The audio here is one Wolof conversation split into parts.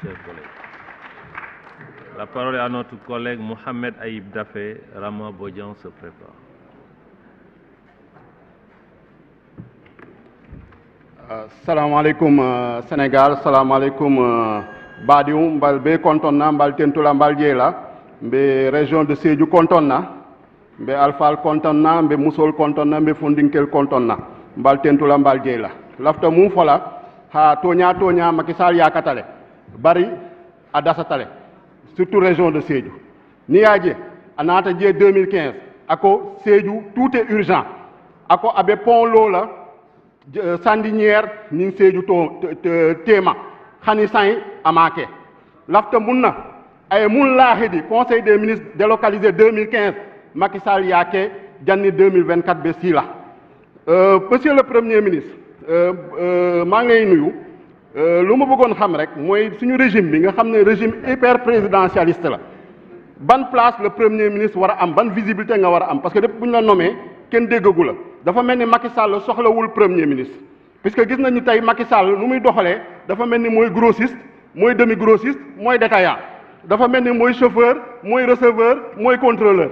chers collègues. La parole est à notre collègue Mohamed Aïb Dafé. Rama Bodian se prépare. Assalamu alaikum Sénégal, assalamu alaikum Badiou, mbal be kontonna, mbal tentula mbal djela, mbe région de Sédhiou kontonna, mbe Alfal kontonna, mbe Moussol kontonna, mbe Fondinkel kontonna, mbal tentula mbal djela. Lafta mum fola ha tonya Macky Sall yakatale bari adasatale surtout région de Sédhiou. Ni aje anata je 2015 ako Sédhiou tout est urgent. Ako abe pont lola Sandinière nin Sédhiou to tema khani say amake. Lafta munna ay mun lahidi conseil des ministres délocalisé 2015 Macky Sall yake janni 2024 be sila. Monsieur le Premier ministre maa ngi lay nuyu lu ma bëggoon xam rek mooy suñu régime bi nga xam ne régime hyper présidentialiste la ban place le Premier ministre war a am ban visibilité nga war a am parce que depuis bu ñu la nommé kenn déggagu la dafa mel ni Macky Sall soxlawul Premier ministre puisque gis nañu tey Macky Sall nu muy doxalee dafa mel ni mooy grossiste mooy demi grossiste mooy détaillant dafa mel ni mooy chauffeur mooy receveur mooy contrôleur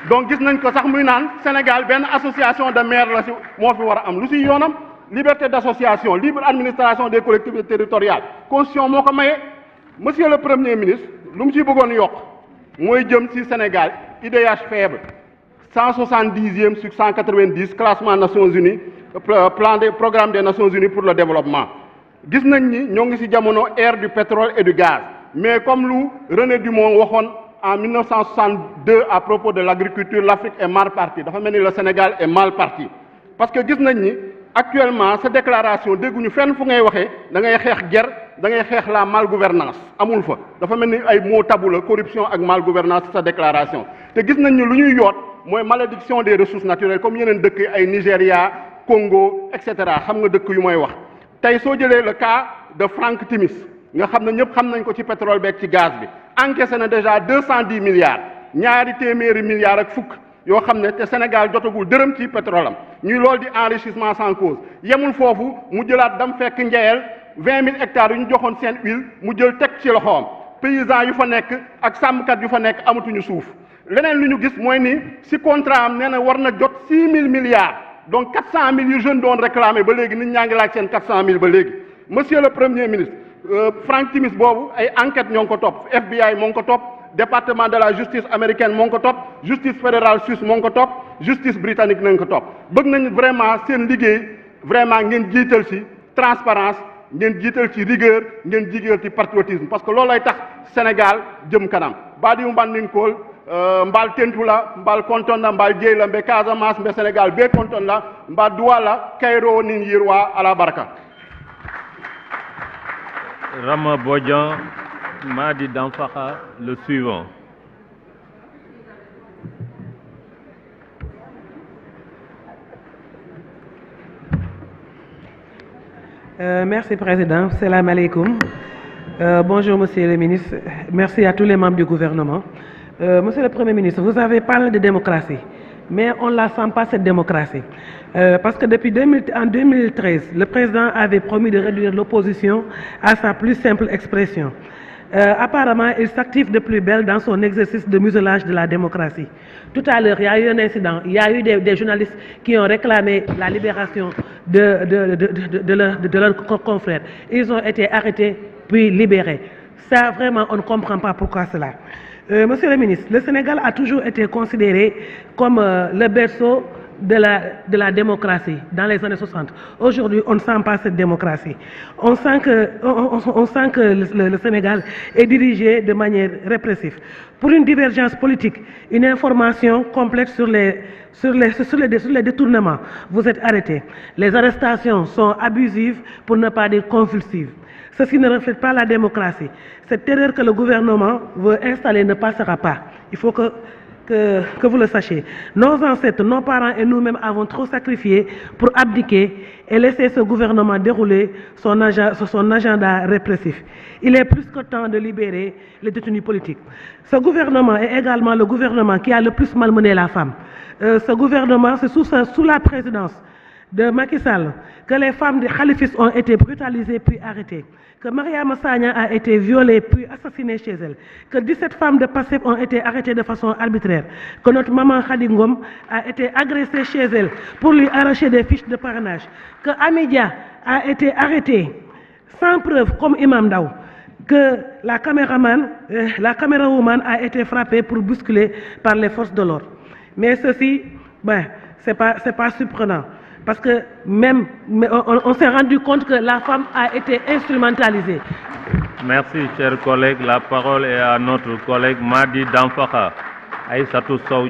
donc gis nañ ko sax muy naan Sénégal benn association de maires la si moo fi war a am lu si yoonam liberté d'association, libre administration des collectivités territoriales. Constitution moo ko maye. Monsieur le Premier ministre lu mu ci bëggoon yokk mooy jëm ci Sénégal IDH faible 170e sur 190 classement Nations Unies programme des Nations Unies pour le développement. Gis nañ ni ñoo ngi ci jamono ère du pétrole et du gaz mais comme lu René Dumont waxoon en 1962 à propos de l'agriculture, l'Afrique est mal partie. Dafa mel ni le Sénégal est mal parti parce que gis nañ ni actuellement cette déclaration dégguñu fenn fu ngay waxee da ngay xeex guerre da ngay xeex la malgouvernance amul fa dafa mel ni ay mots tabou la corruption ak malgouvernance sa déclaration te gis nañ ni lu ñuy yoot mooy malédiction des ressources naturelles comme yeneen dëkk ay Nigéria Congo et cetera xam nga dëkk yu mooy wax tey soo jëlee le cas de Franck Timis nga xam ne ñëpp xam nañ ko ci pétrole beeg ci gaz bi encaissé na déjà 210 milliards ñaari téeméeri milliards ak fukk yoo xam ne te Sénégal jotagul dërëm ci pétrole am ñuy lool di enrichissement sans cause yemul foofu mu jëlaat dam fekk njeyel 20 000 hectares yu ñu joxoon seen huile mu jël teg ci loxoom paysans yu fa nekk ak sàmmkat yu fa nekk amatuñu suuf leneen lu ñu gis mooy ni si contrat am nee na war na jot 6 000 milliards donc 400 000 yu jeunes doon réclamé ba léegi nit ñaa ngi laaj seen 400 000 ba léegi monsieur le Premier ministre Franck Timis boobu ay enquête ñoo ngi ko topp FBI moo ngi ko topp département de la justice américaine moo ngi ko topp justice fédérale suisse moo ngi ko topp justice britannique nañ ko topp bëgg nañ vraiment seen liggéey vraiment ngeen jiital ci transparence ngeen jiital ci rigueur ngeen jiital ci patriotisme parce que loolu lay tax Sénégal jëm kanam Badiou Mbandinkool mbal tentula mbal kontonna mbal jeyla mbe Casamance mbe Sénégal be kontonna mba Douala Cairo nin yirwa ala baraka. Rama Bodian, Madi Damfakha, le suivant. Merci Président, salam alaikum. Bonjour Monsieur le Ministre, merci à tous les membres du gouvernement. Monsieur le Premier ministre, vous avez parlé de démocratie, mais on ne la sent pas cette démocratie. Parce que depuis en 2013, le Président avait promis de réduire l'opposition à sa plus simple expression. Apparemment, il s'active de plus belle dans son exercice de muselage de la démocratie. Tout à l'heure, il y a eu un incident. Il y a eu des journalistes qui ont réclamé la libération de leurs confrères. Ils ont été arrêtés puis libérés. Ça, vraiment, on ne comprend pas pourquoi cela. Monsieur le ministre, le Sénégal a toujours été considéré comme le berceau de la démocratie dans les années 60. Aujourd'hui, on ne sent pas cette démocratie. On sent que le Sénégal est dirigé de manière répressive. Pour une divergence politique, une information complète sur les détournements, vous êtes arrêtés. Les arrestations sont abusives pour ne pas dire convulsives. Ceci ne reflète pas la démocratie. Cette terreur que le gouvernement veut installer ne passera pas. Il faut que vous le sachiez. Nos ancêtres, nos parents et nous-mêmes avons trop sacrifié pour abdiquer et laisser ce gouvernement dérouler son agenda répressif. Il est plus que temps de libérer les détenus politiques. Ce gouvernement est également le gouvernement qui a le plus malmené la femme. Ce gouvernement, c'est sous la présidence de Macky Sall, que les femmes des khalifistes ont été brutalisées puis arrêtées, que Mariama Sagna a été violée puis assassinée chez elle, que 17 femmes de Pastef ont été arrêtées de façon arbitraire, que notre maman Khady Ngom a été agressée chez elle pour lui arracher des fiches de parrainage, que Amidia a été arrêtée sans preuve comme Imam Daou, que la camérawoman a été frappée pour bousculer par les forces de l'ordre. Mais ceci, c'est pas surprenant. Parce que on s'est rendu compte que la femme a été instrumentalisée. Merci, chers collègues. La parole est à notre collègue Madi Damfakha. Aïssatou Sow